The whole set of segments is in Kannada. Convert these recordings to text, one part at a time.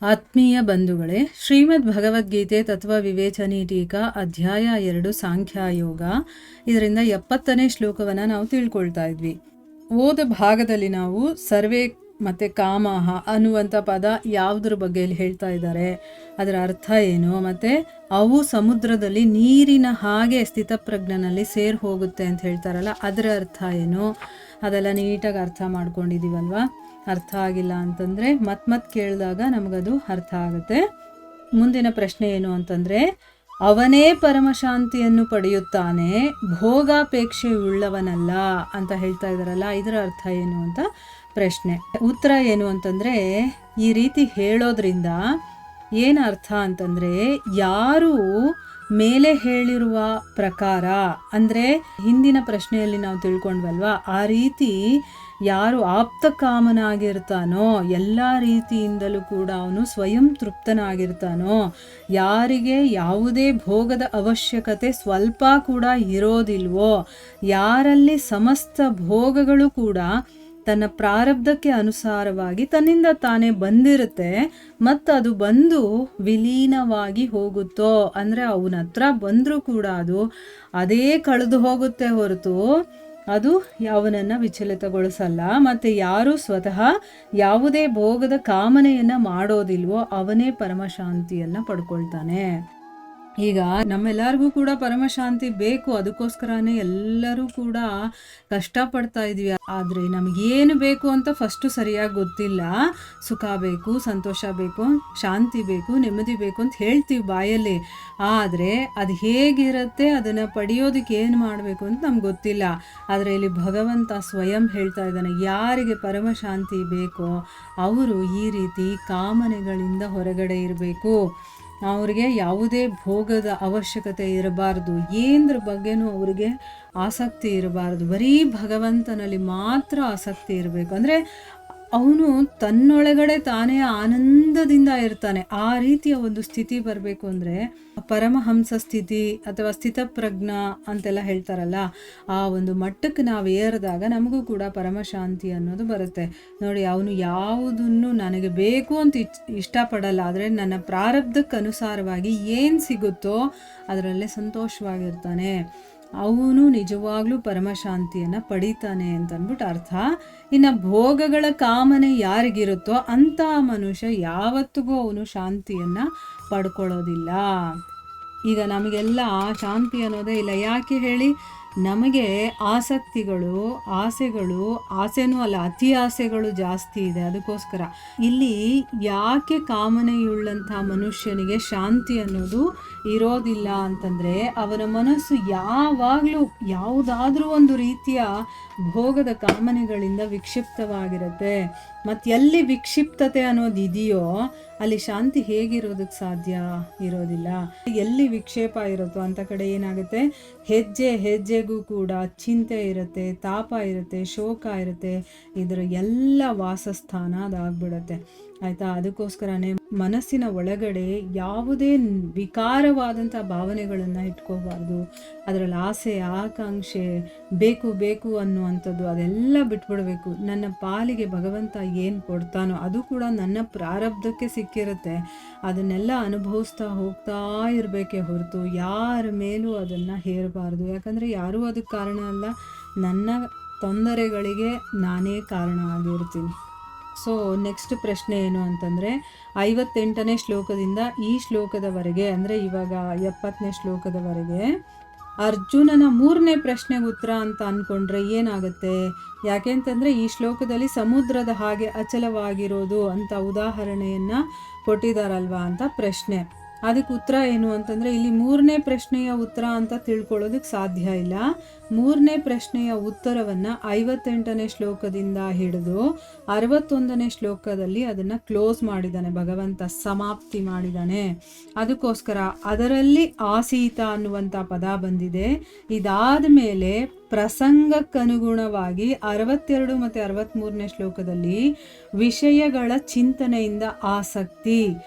ಆತ್ಮೀಯ ಬಂಧುಗಳೇ, ಶ್ರೀಮದ್ ಭಗವದ್ಗೀತೆ ತತ್ವ ವಿವೇಚನೆ ಟೀಕಾ ಅಧ್ಯಾಯ 2 ಸಾಂಖ್ಯಯೋಗ. ಇದರಿಂದ 70ನೇ ಶ್ಲೋಕವನ್ನು ನಾವು ತಿಳ್ಕೊಳ್ತಾ ಇದ್ವಿ. ಓದ ಭಾಗದಲ್ಲಿ ನಾವು ಸರ್ವೇ ಮತ್ತು ಕಾಮಹ ಅನ್ನುವಂಥ ಪದ ಯಾವುದ್ರ ಬಗ್ಗೆ ಹೇಳ್ತಾ ಇದ್ದಾರೆ, ಅದರ ಅರ್ಥ ಏನು, ಮತ್ತು ಅವು ಸಮುದ್ರದಲ್ಲಿ ನೀರಿನ ಹಾಗೆ ಸ್ಥಿತಪ್ರಜ್ಞನಲ್ಲಿ ಸೇರಿ ಹೋಗುತ್ತೆ ಅಂತ ಹೇಳ್ತಾರಲ್ಲ, ಅದರ ಅರ್ಥ ಏನು, ಅದೆಲ್ಲ ನೀಟಾಗಿ ಅರ್ಥ ಮಾಡ್ಕೊಂಡಿದ್ದೀವಲ್ವಾ. ಅರ್ಥ ಆಗಿಲ್ಲ ಅಂತಂದರೆ ಮತ್ತೆ ಕೇಳಿದಾಗ ನಮಗದು ಅರ್ಥ ಆಗುತ್ತೆ. ಮುಂದಿನ ಪ್ರಶ್ನೆ ಏನು ಅಂತಂದರೆ, ಅವನೇ ಪರಮಶಾಂತಿಯನ್ನು ಪಡೆಯುತ್ತಾನೆ, ಭೋಗಾಪೇಕ್ಷೆ ಉಳ್ಳವನಲ್ಲ ಅಂತ ಹೇಳ್ತಾ ಇದ್ದಾರಲ್ಲ, ಇದರ ಅರ್ಥ ಏನು ಅಂತ ಪ್ರಶ್ನೆ. ಉತ್ತರ ಏನು ಅಂತಂದರೆ, ಈ ರೀತಿ ಹೇಳೋದ್ರಿಂದ ಏನು ಅರ್ಥ ಅಂತಂದರೆ, ಯಾರು ಮೇಲೆ ಹೇಳಿರುವ ಪ್ರಕಾರ, ಅಂದರೆ ಹಿಂದಿನ ಪ್ರಶ್ನೆಯಲ್ಲಿ ನಾವು ತಿಳ್ಕೊಂಡ್ವಲ್ವಾ, ಆ ರೀತಿ ಯಾರು ಆಪ್ತ ಕಾಮನಾಗಿರ್ತಾನೋ, ಎಲ್ಲ ರೀತಿಯಿಂದಲೂ ಕೂಡ ಅವನು ಸ್ವಯಂ ತೃಪ್ತನಾಗಿರ್ತಾನೋ, ಯಾರಿಗೆ ಯಾವುದೇ ಭೋಗದ ಅವಶ್ಯಕತೆ ಸ್ವಲ್ಪ ಕೂಡ ಇರೋದಿಲ್ವೋ, ಯಾರಲ್ಲಿ ಸಮಸ್ತ ಭೋಗಗಳು ಕೂಡ ತನ್ನ ಪ್ರಾರಬ್ಧಕ್ಕೆ ಅನುಸಾರವಾಗಿ ತನ್ನಿಂದ ತಾನೇ ಬಂದಿರುತ್ತೆ ಮತ್ತು ಅದು ಬಂದು ವಿಲೀನವಾಗಿ ಹೋಗುತ್ತೋ, ಅಂದರೆ ಅವನ ಹತ್ರ ಬಂದರೂ ಕೂಡ ಅದು ಅದೇ ಕಳೆದು ಹೋಗುತ್ತೆ ಹೊರತು ಅದು ಅವನನ್ನು ವಿಚಲಿತಗೊಳಿಸಲ್ಲ. ಮತ್ತು ಯಾರು ಸ್ವತಃ ಯಾವುದೇ ಭೋಗದ ಕಾಮನೆಯನ್ನು ಮಾಡೋದಿಲ್ವೋ ಅವನೇ ಪರಮಶಾಂತಿಯನ್ನು ಪಡ್ಕೊಳ್ತಾನೆ. ಈಗ ನಮ್ಮೆಲ್ಲರಿಗೂ ಕೂಡ ಪರಮಶಾಂತಿ ಬೇಕು, ಅದಕ್ಕೋಸ್ಕರನೇ ಎಲ್ಲರೂ ಕೂಡ ಕಷ್ಟಪಡ್ತಾ ಇದ್ವಿ. ಆದರೆ ನಮಗೇನು ಬೇಕು ಅಂತ ಫಸ್ಟು ಸರಿಯಾಗಿ ಗೊತ್ತಿಲ್ಲ. ಸುಖ ಬೇಕು, ಸಂತೋಷ ಬೇಕು, ಶಾಂತಿ ಬೇಕು, ನೆಮ್ಮದಿ ಬೇಕು ಅಂತ ಹೇಳ್ತೀವಿ ಬಾಯಲ್ಲಿ, ಆದರೆ ಅದು ಹೇಗಿರುತ್ತೆ, ಅದನ್ನು ಪಡೆಯೋದಕ್ಕೆ ಏನು ಮಾಡಬೇಕು ಅಂತ ನಮ್ಗೆ ಗೊತ್ತಿಲ್ಲ. ಆದರೆ ಇಲ್ಲಿ ಭಗವಂತ ಸ್ವಯಂ ಹೇಳ್ತಾ ಇದ್ದಾನೆ, ಯಾರಿಗೆ ಪರಮಶಾಂತಿ ಬೇಕೋ ಅವರು ಈ ರೀತಿ ಕಾಮನೆಗಳಿಂದ ಹೊರಗಡೆ ಇರಬೇಕು, ಅವ್ರಿಗೆ ಯಾವುದೇ ಭೋಗದ ಅವಶ್ಯಕತೆ ಇರಬಾರ್ದು, ಏನರ ಬಗ್ಗೆನೂ ಅವ್ರಿಗೆ ಆಸಕ್ತಿ ಇರಬಾರ್ದು, ಬರೀ ಭಗವಂತನಲ್ಲಿ ಮಾತ್ರ ಆಸಕ್ತಿ ಇರಬೇಕು. ಅಂದರೆ ಅವನು ತನ್ನೊಳಗಡೆ ತಾನೇ ಆನಂದದಿಂದ ಇರ್ತಾನೆ. ಆ ರೀತಿಯ ಒಂದು ಸ್ಥಿತಿ ಬರಬೇಕು ಅಂದರೆ ಪರಮಹಂಸ ಸ್ಥಿತಿ ಅಥವಾ ಸ್ಥಿತಪ್ರಜ್ಞ ಅಂತೆಲ್ಲ ಹೇಳ್ತಾರಲ್ಲ, ಆ ಒಂದು ಮಟ್ಟಕ್ಕೆ ನಾವು ಏರಿದಾಗ ನಮಗೂ ಕೂಡ ಪರಮಶಾಂತಿ ಅನ್ನೋದು ಬರುತ್ತೆ. ನೋಡಿ, ಅವನು ಯಾವುದನ್ನು ನನಗೆ ಬೇಕು ಅಂತ ಇಷ್ಟಪಡಲ್ಲ, ಆದರೆ ನನ್ನ ಪ್ರಾರಬ್ಧಕ್ಕೆ ಅನುಸಾರವಾಗಿ ಏನು ಸಿಗುತ್ತೋ ಅದರಲ್ಲೇ ಸಂತೋಷವಾಗಿರ್ತಾನೆ, ಅವನು ನಿಜವಾಗ್ಲೂ ಪರಮಶಾಂತಿಯನ್ನು ಪಡಿತಾನೆ ಅಂತ ಅಂದ್ಬಿಟ್ಟು ಅರ್ಥ. ಇನ್ನು ಭೋಗಗಳ ಕಾಮನೆ ಯಾರಿಗಿರುತ್ತೋ ಅಂಥ ಮನುಷ್ಯ ಯಾವತ್ತಿಗೂ ಅವನು ಶಾಂತಿಯನ್ನು ಪಡ್ಕೊಳ್ಳೋದಿಲ್ಲ. ಈಗ ನಮಗೆಲ್ಲ ಶಾಂತಿ ಅನ್ನೋದೇ ಇಲ್ಲ. ಯಾಕೆ ಹೇಳಿ? ನಮಗೆ ಆಸಕ್ತಿಗಳು, ಆಸೆನೂ ಅಲ್ಲ, ಅತಿ ಆಸೆಗಳು ಜಾಸ್ತಿ ಇದೆ. ಅದಕ್ಕೋಸ್ಕರ ಇಲ್ಲಿ ಯಾಕೆ ಕಾಮನೆಯುಳ್ಳಂಥ ಮನುಷ್ಯನಿಗೆ ಶಾಂತಿ ಅನ್ನೋದು ಇರೋದಿಲ್ಲ ಅಂತಂದರೆ, ಅವನ ಮನಸ್ಸು ಯಾವಾಗಲೂ ಯಾವುದಾದ್ರೂ ಒಂದು ರೀತಿಯ ಭೋಗದ ಕಾಮನೆಗಳಿಂದ ವಿಕ್ಷಿಪ್ತವಾಗಿರುತ್ತೆ. ಮತ್ತು ಎಲ್ಲಿ ವಿಕ್ಷಿಪ್ತತೆ ಅನ್ನೋದು ಇದೆಯೋ ಅಲ್ಲಿ ಶಾಂತಿ ಹೇಗಿರೋದಕ್ಕೆ ಸಾಧ್ಯ ಇರೋದಿಲ್ಲ. ಎಲ್ಲಿ ವಿಕ್ಷೇಪ ಇರುತ್ತೋ ಅಂಥ ಕಡೆ ಏನಾಗುತ್ತೆ, ಹೆಜ್ಜೆ ಹೆಜ್ಜೆಗೂ ಕೂಡ ಚಿಂತೆ ಇರುತ್ತೆ, ತಾಪ ಇರುತ್ತೆ, ಶೋಕ ಇರುತ್ತೆ, ಇದರ ಎಲ್ಲ ವಾಸಸ್ಥಾನ ಅದಾಗ್ಬಿಡುತ್ತೆ. ಆಯಿತಾ? ಅದಕ್ಕೋಸ್ಕರನೇ ಮನಸ್ಸಿನ ಒಳಗಡೆ ಯಾವುದೇ ವಿಕಾರವಾದಂಥ ಭಾವನೆಗಳನ್ನು ಇಟ್ಕೋಬಾರ್ದು. ಅದರಲ್ಲಿ ಆಸೆ, ಆಕಾಂಕ್ಷೆ, ಬೇಕು ಅನ್ನುವಂಥದ್ದು ಅದೆಲ್ಲ ಬಿಟ್ಬಿಡಬೇಕು. ನನ್ನ ಪಾಲಿಗೆ ಭಗವಂತ ಏನು ಕೊಡ್ತಾನೋ ಅದು ಕೂಡ ನನ್ನ ಪ್ರಾರಬ್ಧಕ್ಕೆ ಸಿಕ್ಕಿರುತ್ತೆ, ಅದನ್ನೆಲ್ಲ ಅನುಭವಿಸ್ತಾ ಹೋಗ್ತಾ ಇರಬೇಕೇ ಹೊರತು ಯಾರ ಮೇಲೂ ಅದನ್ನು ಹೇರಬಾರ್ದು. ಯಾಕಂದರೆ ಯಾರೂ ಅದಕ್ಕೆ ಕಾರಣ ಅಲ್ಲ, ನನ್ನ ತೊಂದರೆಗಳಿಗೆ ನಾನೇ ಕಾರಣ ಆಗಿರ್ತೀನಿ. ಸೊ ನೆಕ್ಸ್ಟ್ ಪ್ರಶ್ನೆ ಏನು ಅಂತಂದರೆ, 58ನೇ ಶ್ಲೋಕದಿಂದ ಈ ಶ್ಲೋಕದವರೆಗೆ, ಅಂದರೆ ಇವಾಗ 70ನೇ ಶ್ಲೋಕದವರೆಗೆ ಅರ್ಜುನನ 3ನೇ ಪ್ರಶ್ನೆಗೆ ಉತ್ತರ ಅಂತ ಅಂದ್ಕೊಂಡ್ರೆ ಏನಾಗುತ್ತೆ? ಯಾಕೆಂತಂದರೆ ಈ ಶ್ಲೋಕದಲ್ಲಿ ಸಮುದ್ರದ ಹಾಗೆ ಅಚಲವಾಗಿರೋದು ಅಂತ ಉದಾಹರಣೆಯನ್ನು ಕೊಟ್ಟಿದ್ದಾರಲ್ವಾ ಅಂತ ಪ್ರಶ್ನೆ. ಅದಕ್ಕೆ ಉತ್ತರ ಏನು ಅಂತಂದರೆ, ಇಲ್ಲಿ 3ನೇ ಪ್ರಶ್ನೆಯ ಉತ್ತರ ಅಂತ ತಿಳ್ಕೊಳ್ಳೋದಕ್ಕೆ ಸಾಧ್ಯ ಇಲ್ಲ. 3ನೇ ಪ್ರಶ್ನೆಯ ಉತ್ತರವನ್ನು 58ನೇ ಶ್ಲೋಕದಿಂದ ಹಿಡಿದು 61ನೇ ಶ್ಲೋಕದಲ್ಲಿ ಅದನ್ನು ಕ್ಲೋಸ್ ಮಾಡಿದ್ದಾನೆ ಭಗವಂತ, ಸಮಾಪ್ತಿ ಮಾಡಿದ್ದಾನೆ. ಅದಕ್ಕೋಸ್ಕರ ಅದರಲ್ಲಿ ಆಸೀತ ಅನ್ನುವಂಥ ಪದ ಬಂದಿದೆ. ಇದಾದ ಮೇಲೆ ಪ್ರಸಂಗಕ್ಕನುಗುಣವಾಗಿ 62 ಮತ್ತು 63ನೇ ಶ್ಲೋಕದಲ್ಲಿ ವಿಷಯಗಳ ಚಿಂತನೆಯಿಂದ ಆಸಕ್ತಿ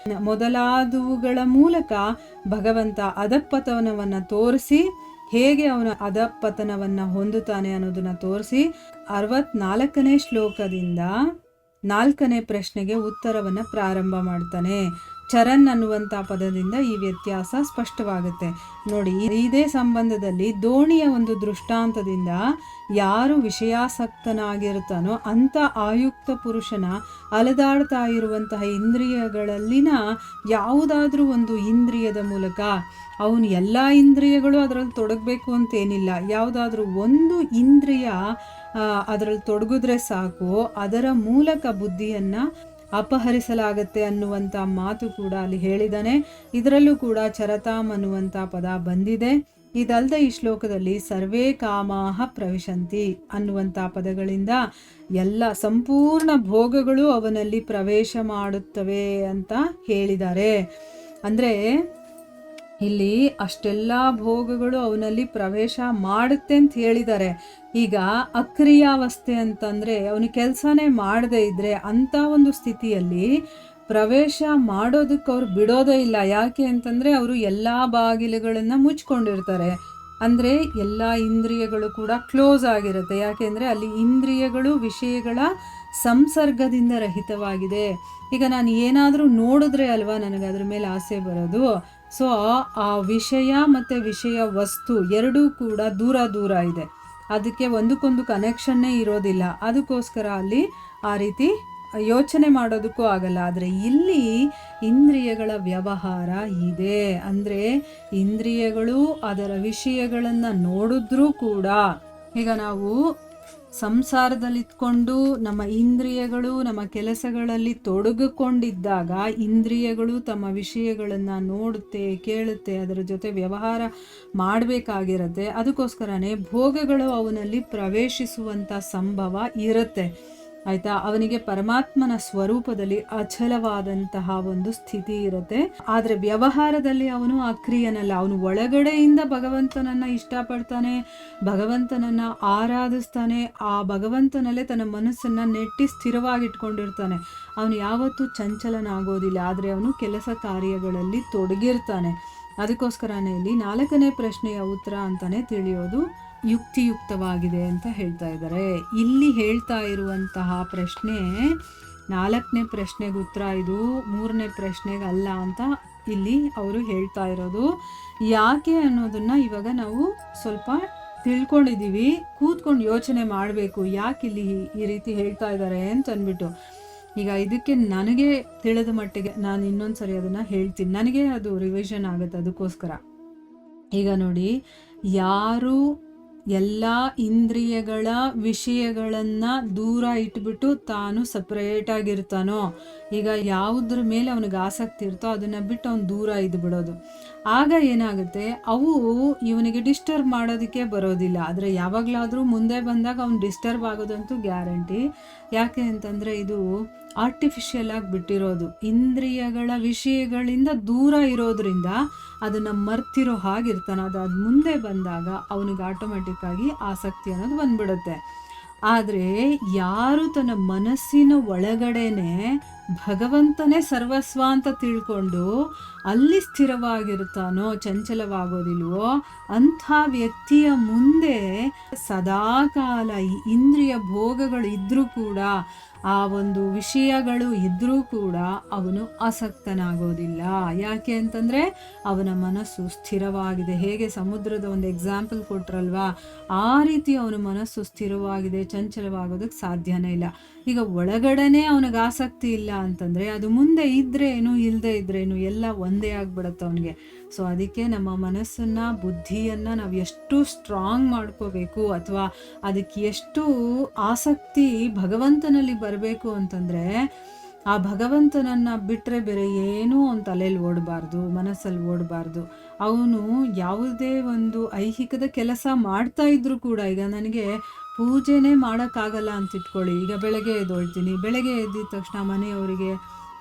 ಮೊದಲಾದವುಗಳ ಮೂಲಕ ಭಗವಂತ ಅಧಃಪತನವನ್ನು ತೋರಿಸಿ ಹೇಗೆ ಅವನ ಅಧಃಪತನವನ್ನು ಹೊಂದುತ್ತಾನೆ ಅನ್ನೋದನ್ನು ತೋರಿಸಿ 64ನೇ ಶ್ಲೋಕದಿಂದ 4ನೇ ಪ್ರಶ್ನೆಗೆ ಉತ್ತರವನ್ನು ಪ್ರಾರಂಭ ಮಾಡ್ತಾನೆ. ಚರನ್ ಅನ್ನುವಂಥ ಪದದಿಂದ ಈ ವ್ಯತ್ಯಾಸ ಸ್ಪಷ್ಟವಾಗುತ್ತೆ. ನೋಡಿ, ಇದೇ ಸಂಬಂಧದಲ್ಲಿ ದೋಣಿಯ ಒಂದು ದೃಷ್ಟಾಂತದಿಂದ ಯಾರು ವಿಷಯಾಸಕ್ತನಾಗಿರ್ತಾನೋ ಅಂಥ ಆಯುಕ್ತ ಪುರುಷನ ಅಲೆದಾಡ್ತಾ ಇರುವಂತಹ ಇಂದ್ರಿಯಗಳಲ್ಲಿನ ಯಾವುದಾದ್ರೂ ಒಂದು ಇಂದ್ರಿಯದ ಮೂಲಕ, ಅವನು ಎಲ್ಲ ಇಂದ್ರಿಯಗಳು ಅದರಲ್ಲಿ ತೊಡಗಬೇಕು ಅಂತೇನಿಲ್ಲ, ಯಾವುದಾದ್ರೂ ಒಂದು ಇಂದ್ರಿಯ ಅದರಲ್ಲಿ ತೊಡಗಿದ್ರೆ ಸಾಕು, ಅದರ ಮೂಲಕ ಬುದ್ಧಿಯನ್ನು ಅಪಹರಿಸಲಾಗತ್ತೆ ಅನ್ನುವಂಥ ಮಾತು ಕೂಡ ಅಲ್ಲಿ ಹೇಳಿದ್ದಾನೆ. ಇದರಲ್ಲೂ ಕೂಡ ಚರತಾಮ್ ಅನ್ನುವಂಥ ಪದ ಬಂದಿದೆ. ಇದಲ್ಲದೆ ಈ ಶ್ಲೋಕದಲ್ಲಿ ಸರ್ವೇ ಕಾಮಾಹ ಪ್ರವಿಶಂತಿ ಅನ್ನುವಂಥ ಪದಗಳಿಂದ ಎಲ್ಲ ಸಂಪೂರ್ಣ ಭೋಗಗಳು ಅವನಲ್ಲಿ ಪ್ರವೇಶ ಮಾಡುತ್ತವೆ ಅಂತ ಹೇಳಿದ್ದಾರೆ. ಅಂದರೆ ಇಲ್ಲಿ ಅಷ್ಟೆಲ್ಲ ಭೋಗಗಳು ಅವನಲ್ಲಿ ಪ್ರವೇಶ ಮಾಡುತ್ತೆ ಅಂತ ಹೇಳಿದ್ದಾರೆ. ಈಗ ಅಕ್ರಿಯಾವಸ್ಥೆ ಅಂತಂದರೆ ಅವನು ಕೆಲಸನೇ ಮಾಡದೇ ಇದ್ದರೆ ಅಂಥ ಒಂದು ಸ್ಥಿತಿಯಲ್ಲಿ ಪ್ರವೇಶ ಮಾಡೋದಕ್ಕೆ ಅವ್ರು ಬಿಡೋದೇ ಇಲ್ಲ. ಯಾಕೆ ಅಂತಂದರೆ ಅವರು ಎಲ್ಲ ಬಾಗಿಲುಗಳನ್ನು ಮುಚ್ಕೊಂಡಿರ್ತಾರೆ. ಅಂದರೆ ಎಲ್ಲ ಇಂದ್ರಿಯಗಳು ಕೂಡ ಕ್ಲೋಸ್ ಆಗಿರುತ್ತೆ. ಯಾಕೆಂದರೆ ಅಲ್ಲಿ ಇಂದ್ರಿಯಗಳು ವಿಷಯಗಳ ಸಂಸರ್ಗದಿಂದ ರಹಿತವಾಗಿದೆ. ಈಗ ನಾನು ಏನಾದರೂ ನೋಡಿದ್ರೆ ಅಲ್ವಾ ನನಗೆ ಅದ್ರ ಮೇಲೆ ಆಸೆ ಬರೋದು. ಸೊ ಆ ವಿಷಯ ಮತ್ತು ವಿಷಯ ವಸ್ತು ಎರಡೂ ಕೂಡ ದೂರ ದೂರ ಇದೆ, ಅದಕ್ಕೆ ಒಂದಕ್ಕೊಂದು ಕನೆಕ್ಷನ್ನೇ ಇರೋದಿಲ್ಲ. ಅದಕ್ಕೋಸ್ಕರ ಅಲ್ಲಿ ಆ ರೀತಿ ಯೋಚನೆ ಮಾಡೋದಕ್ಕೂ ಆಗಲ್ಲ. ಆದರೆ ಇಲ್ಲಿ ಇಂದ್ರಿಯಗಳ ವ್ಯವಹಾರ ಇದೆ. ಅಂದರೆ ಇಂದ್ರಿಯಗಳು ಅದರ ವಿಷಯಗಳನ್ನು ನೋಡಿದ್ರೂ ಕೂಡ, ಈಗ ನಾವು ಸಂಸಾರದಲ್ಲಿತ್ಕೊಂಡು ನಮ್ಮ ಇಂದ್ರಿಯಗಳು ನಮ್ಮ ಕೆಲಸಗಳಲ್ಲಿ ತೊಡಗಿಕೊಂಡಿದ್ದಾಗ ಇಂದ್ರಿಯಗಳು ತಮ್ಮ ವಿಷಯಗಳನ್ನು ನೋಡುತ್ತೆ, ಕೇಳುತ್ತೆ, ಅದರ ಜೊತೆ ವ್ಯವಹಾರ ಮಾಡಬೇಕಾಗಿರುತ್ತೆ. ಅದಕ್ಕೋಸ್ಕರನೇ ಭೋಗಗಳು ಅವನಲ್ಲಿ ಪ್ರವೇಶಿಸುವಂಥ ಸಂಭವ ಇರುತ್ತೆ. ಆಯಿತಾ? ಅವನಿಗೆ ಪರಮಾತ್ಮನ ಸ್ವರೂಪದಲ್ಲಿ ಅಚಲವಾದಂತಹ ಒಂದು ಸ್ಥಿತಿ ಇರುತ್ತೆ. ಆದರೆ ವ್ಯವಹಾರದಲ್ಲಿ ಅವನು ಅಕ್ರಿಯನಲ್ಲ. ಅವನು ಒಳಗಡೆಯಿಂದ ಭಗವಂತನನ್ನು ಇಷ್ಟಪಡ್ತಾನೆ, ಭಗವಂತನನ್ನು ಆರಾಧಿಸ್ತಾನೆ, ಆ ಭಗವಂತನಲ್ಲೇ ತನ್ನ ಮನಸ್ಸನ್ನು ನೆಟ್ಟಿ ಸ್ಥಿರವಾಗಿಟ್ಕೊಂಡಿರ್ತಾನೆ. ಅವನು ಯಾವತ್ತೂ ಚಂಚಲನಾಗೋದಿಲ್ಲ. ಆದರೆ ಅವನು ಕೆಲಸ ಕಾರ್ಯಗಳಲ್ಲಿ ತೊಡಗಿರ್ತಾನೆ. ಅದಕ್ಕೋಸ್ಕರನೇ ಇಲ್ಲಿ 4ನೇ ಪ್ರಶ್ನೆಯ ಉತ್ತರ ಅಂತಲೇ ತಿಳಿಯೋದು ಯುಕ್ತಿಯುಕ್ತವಾಗಿದೆ ಅಂತ ಹೇಳ್ತಾ ಇದ್ದಾರೆ. ಇಲ್ಲಿ ಹೇಳ್ತಾ ಇರುವಂತಹ ಪ್ರಶ್ನೆ 4ನೇ ಪ್ರಶ್ನೆಗೆ ಉತ್ತರ, ಇದು 3ನೇ ಪ್ರಶ್ನೆಗೆ ಅಲ್ಲ ಅಂತ ಇಲ್ಲಿ ಅವರು ಹೇಳ್ತಾ ಇರೋದು. ಯಾಕೆ ಅನ್ನೋದನ್ನು ಇವಾಗ ನಾವು ಸ್ವಲ್ಪ ತಿಳ್ಕೊಂಡಿದ್ದೀವಿ. ಕೂತ್ಕೊಂಡು ಯೋಚನೆ ಮಾಡಬೇಕು, ಯಾಕೆ ಇಲ್ಲಿ ಈ ರೀತಿ ಹೇಳ್ತಾ ಇದ್ದಾರೆ ಅಂತ ಅಂದ್ಬಿಟ್ಟು. ಈಗ ಇದಕ್ಕೆ ನನಗೆ ತಿಳಿದ ಮಟ್ಟಿಗೆ ನಾನು ಇನ್ನೊಂದು ಸರಿ ಅದನ್ನು ಹೇಳ್ತೀನಿ, ನನಗೆ ಅದು ರಿವಿಷನ್ ಆಗುತ್ತೆ. ಅದಕ್ಕೋಸ್ಕರ ಈಗ ನೋಡಿ, ಯಾರು ಎಲ್ಲ ಇಂದ್ರಿಯಗಳ ವಿಷಯಗಳನ್ನು ದೂರ ಇಟ್ಬಿಟ್ಟು ತಾನು ಸಪ್ರೇಟಾಗಿರ್ತಾನೋ, ಈಗ ಯಾವುದ್ರ ಮೇಲೆ ಅವನಿಗೆ ಆಸಕ್ತಿ ಇರ್ತೋ ಅದನ್ನು ಬಿಟ್ಟು ಅವನು ದೂರ ಇದ್ಬಿಡೋದು. ಆಗ ಏನಾಗುತ್ತೆ, ಅವು ಇವನಿಗೆ ಡಿಸ್ಟರ್ಬ್ ಮಾಡೋದಕ್ಕೆ ಬರೋದಿಲ್ಲ. ಆದರೆ ಯಾವಾಗಲಾದರೂ ಮುಂದೆ ಬಂದಾಗ ಅವನು ಡಿಸ್ಟರ್ಬ್ ಆಗೋದಂತೂ ಗ್ಯಾರಂಟಿ. ಯಾಕೆ ಅಂತಂದರೆ ಇದು ಆರ್ಟಿಫಿಷಿಯಲ್ ಆಗಿ ಬಿಟ್ಟಿರೋದು. ಇಂದ್ರಿಯಗಳ ವಿಷಯಗಳಿಂದ ದೂರ ಇರೋದ್ರಿಂದ ಅದನ್ನು ಮರ್ತಿರೋ ಹಾಗಿರ್ತಾನೆ. ಅದು ಮುಂದೆ ಬಂದಾಗ ಅವನಿಗೆ ಆಟೋಮೆಟಿಕ್ಕಾಗಿ ಆಸಕ್ತಿ ಅನ್ನೋದು ಬಂದ್ಬಿಡುತ್ತೆ. ಆದರೆ ಯಾರು ತನ್ನ ಮನಸ್ಸಿನ ಒಳಗಡೆನೆ ಭಗವಂತನೇ ಸರ್ವಸ್ವ ಅಂತ ತಿಳ್ಕೊಂಡು ಅಲ್ಲಿ ಸ್ಥಿರವಾಗಿರ್ತಾನೋ, ಚಂಚಲವಾಗೋದಿಲ್ವೋ, ಅಂಥ ವ್ಯಕ್ತಿಯ ಮುಂದೆ ಸದಾಕಾಲ ಈ ಇಂದ್ರಿಯ ಭೋಗಗಳು ಇದ್ದರೂ ಕೂಡ, ಆ ಒಂದು ವಿಷಯಗಳು ಇದ್ದರೂ ಕೂಡ ಅವನು ಆಸಕ್ತನಾಗೋದಿಲ್ಲ. ಯಾಕೆ ಅಂತಂದರೆ ಅವನ ಮನಸ್ಸು ಸ್ಥಿರವಾಗಿದೆ. ಹೇಗೆ ಸಮುದ್ರದ ಒಂದು ಎಕ್ಸಾಂಪಲ್ ಕೊಟ್ರಲ್ವಾ, ಆ ರೀತಿ ಅವನ ಮನಸ್ಸು ಸ್ಥಿರವಾಗಿದೆ, ಚಂಚಲವಾಗೋದಕ್ಕೆ ಸಾಧ್ಯನೇ ಇಲ್ಲ. ಈಗ ಒಳಗಡೆನೇ ಅವನಿಗೆ ಆಸಕ್ತಿ ಇಲ್ಲ ಅಂತಂದರೆ ಅದು ಮುಂದೆ ಇದ್ರೇನು ಇಲ್ಲದೆ ಇದ್ರೇನು ಎಲ್ಲ ಒಂದೇ ಆಗಿಬಿಡುತ್ತೆ ಅವನಿಗೆ. ಸೊ ಅದಕ್ಕೆ ನಮ್ಮ ಮನಸ್ಸನ್ನು, ಬುದ್ಧಿಯನ್ನು ನಾವು ಎಷ್ಟು ಸ್ಟ್ರಾಂಗ್ ಮಾಡ್ಕೋಬೇಕು, ಅಥವಾ ಅದಕ್ಕೆ ಎಷ್ಟು ಆಸಕ್ತಿ ಭಗವಂತನಲ್ಲಿ ಬರಬೇಕು ಅಂತಂದರೆ, ಆ ಭಗವಂತನನ್ನು ಬಿಟ್ಟರೆ ಬೇರೆ ಏನೂ ಅವನ ತಲೆಯಲ್ಲಿ ಓಡಬಾರ್ದು, ಮನಸ್ಸಲ್ಲಿ ಓಡಬಾರ್ದು. ಅವನು ಯಾವುದೇ ಒಂದು ಐಹಿಕದ ಕೆಲಸ ಮಾಡ್ತಾ ಇದ್ರೂ ಕೂಡ, ಈಗ ನನಗೆ ಪೂಜೆನೇ ಮಾಡೋಕ್ಕಾಗಲ್ಲ ಅಂತ ಇಟ್ಕೊಳ್ಳಿ. ಈಗ ಬೆಳಗ್ಗೆ ಎದ್ದೊಳ್ತೀನಿ, ಬೆಳಗ್ಗೆ ಎದ್ದಿದ ತಕ್ಷಣ ಮನೆಯವರಿಗೆ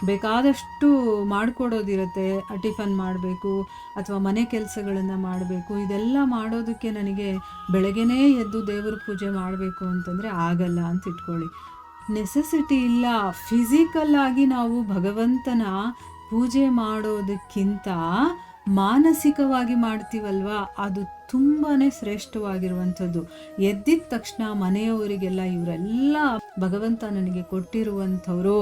ಬೇಕಾದಷ್ಟು ಮಾಡಿಕೊಡೋದಿರುತ್ತೆ. ಟಿಫನ್ ಮಾಡಬೇಕು ಅಥವಾ ಮನೆ ಕೆಲಸಗಳನ್ನು ಮಾಡಬೇಕು. ಇದೆಲ್ಲ ಮಾಡೋದಕ್ಕೆ ನನಗೆ ಬೆಳಗ್ಗೆನೇ ಎದ್ದು ದೇವ್ರ ಪೂಜೆ ಮಾಡಬೇಕು ಅಂತಂದರೆ ಆಗಲ್ಲ ಅಂತ ಇಟ್ಕೊಳ್ಳಿ. ನೆಸೆಸಿಟಿ ಇಲ್ಲ. ಫಿಸಿಕಲ್ ಆಗಿ ನಾವು ಭಗವಂತನ ಪೂಜೆ ಮಾಡೋದಕ್ಕಿಂತ ಮಾನಸಿಕವಾಗಿ ಮಾಡ್ತೀವಲ್ವ, ಅದು ತುಂಬಾ ಶ್ರೇಷ್ಠವಾಗಿರುವಂಥದ್ದು. ಎದ್ದಿದ ತಕ್ಷಣ ಮನೆಯವರಿಗೆಲ್ಲ ಇವರೆಲ್ಲ ಭಗವಂತ ನನಗೆ ಕೊಟ್ಟಿರುವಂಥವರು,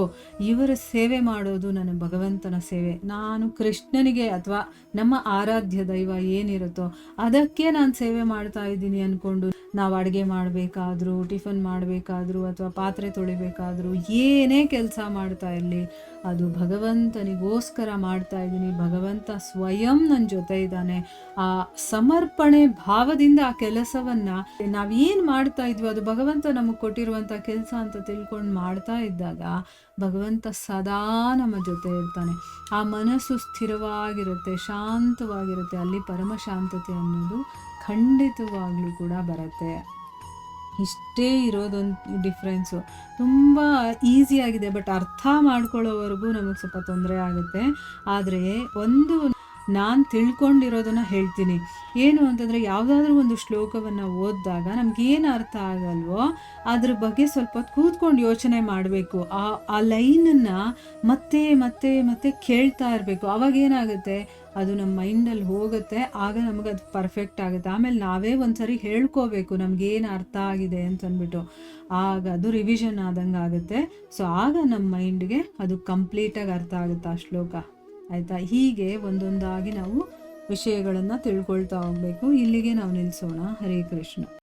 ಇವರ ಸೇವೆ ಮಾಡೋದು ನನ್ನ ಭಗವಂತನ ಸೇವೆ, ನಾನು ಕೃಷ್ಣನಿಗೆ ಅಥವಾ ನಮ್ಮ ಆರಾಧ್ಯ ದೈವ ಏನಿರುತ್ತೋ ಅದಕ್ಕೆ ನಾನು ಸೇವೆ ಮಾಡ್ತಾ ಇದ್ದೀನಿ ಅಂದ್ಕೊಂಡು ನಾವು ಅಡುಗೆ ಮಾಡಬೇಕಾದ್ರೂ, ಟಿಫನ್ ಮಾಡಬೇಕಾದ್ರೂ ಅಥವಾ ಪಾತ್ರೆ ತೊಳಿಬೇಕಾದ್ರೂ ಏನೇ ಕೆಲಸ ಮಾಡ್ತಾ ಇರಲಿ ಅದು ಭಗವಂತನಿಗೋಸ್ಕರ ಮಾಡ್ತಾ ಇದ್ದೀನಿ, ಭಗವಂತ ಸ್ವಯಂ ನನ್ನ ಜೊತೆ ಇದ್ದಾನೆ. ಆ ಸಮರ್ಪಣೆ ಭಾವದಿಂದ ಆ ಕೆಲಸವನ್ನು ನಾವೇನು ಮಾಡ್ತಾ ಇದ್ವಿ ಅದು ಭಗವಂತ ನಮಗೆ ಕೊಟ್ಟಿರುವಂಥ ಕೆಲಸ ಅಂತ ತಿಳ್ಕೊಂಡು ಮಾಡ್ತಾ ಇದ್ದಾಗ ಭಗವಂತ ಸದಾ ನಮ್ಮ ಜೊತೆ ಇರ್ತಾನೆ. ಆ ಮನಸ್ಸು ಸ್ಥಿರವಾಗಿರುತ್ತೆ, ಶಾಂತವಾಗಿರುತ್ತೆ. ಅಲ್ಲಿ ಪರಮ ಶಾಂತತೆ ಅನ್ನೋದು ಖಂಡಿತವಾಗ್ಲೂ ಕೂಡ ಬರುತ್ತೆ. ಇಷ್ಟೇ ಇರೋದೊಂದು ಡಿಫ್ರೆನ್ಸು. ತುಂಬ ಈಸಿಯಾಗಿದೆ, ಬಟ್ ಅರ್ಥ ಮಾಡ್ಕೊಳ್ಳೋವರೆಗೂ ನಮಗೆ ಸ್ವಲ್ಪ ತೊಂದರೆ ಆಗುತ್ತೆ. ಆದರೆ ಒಂದು ನಾನು ತಿಳ್ಕೊಂಡಿರೋದನ್ನು ಹೇಳ್ತೀನಿ. ಏನು ಅಂತಂದರೆ, ಯಾವುದಾದ್ರೂ ಒಂದು ಶ್ಲೋಕವನ್ನು ಓದಿದಾಗ ನಮಗೇನು ಅರ್ಥ ಆಗಲ್ವೋ ಅದ್ರ ಬಗ್ಗೆ ಸ್ವಲ್ಪ ಹೊತ್ತು ಕೂತ್ಕೊಂಡು ಯೋಚನೆ ಮಾಡಬೇಕು. ಆ ಲೈನನ್ನು ಮತ್ತೆ ಮತ್ತೆ ಮತ್ತೆ ಕೇಳ್ತಾ ಇರಬೇಕು. ಆವಾಗೇನಾಗುತ್ತೆ, ಅದು ನಮ್ಮ ಮೈಂಡಲ್ಲಿ ಹೋಗುತ್ತೆ. ಆಗ ನಮಗೆ ಅದು ಪರ್ಫೆಕ್ಟ್ ಆಗುತ್ತೆ. ಆಮೇಲೆ ನಾವೇ ಒಂದ್ಸರಿ ಹೇಳ್ಕೋಬೇಕು ನಮಗೇನು ಅರ್ಥ ಆಗಿದೆ ಅಂತಂದ್ಬಿಟ್ಟು. ಆಗ ಅದು ರಿವಿಷನ್ ಆದಂಗೆ ಆಗುತ್ತೆ. ಸೊ ಆಗ ನಮ್ಮ ಮೈಂಡ್ಗೆ ಅದು ಕಂಪ್ಲೀಟಾಗಿ ಅರ್ಥ ಆಗುತ್ತೆ ಆ ಶ್ಲೋಕ. ಆಯಿತಾ? ಹೀಗೆ ಒಂದೊಂದಾಗಿ ನಾವು ವಿಷಯಗಳನ್ನು ತಿಳ್ಕೊಳ್ತಾ ಹೋಗಬೇಕು. ಇಲ್ಲಿಗೆ ನಾವು ನಿಲ್ಲಿಸೋಣ. ಹರೇ ಕೃಷ್ಣ.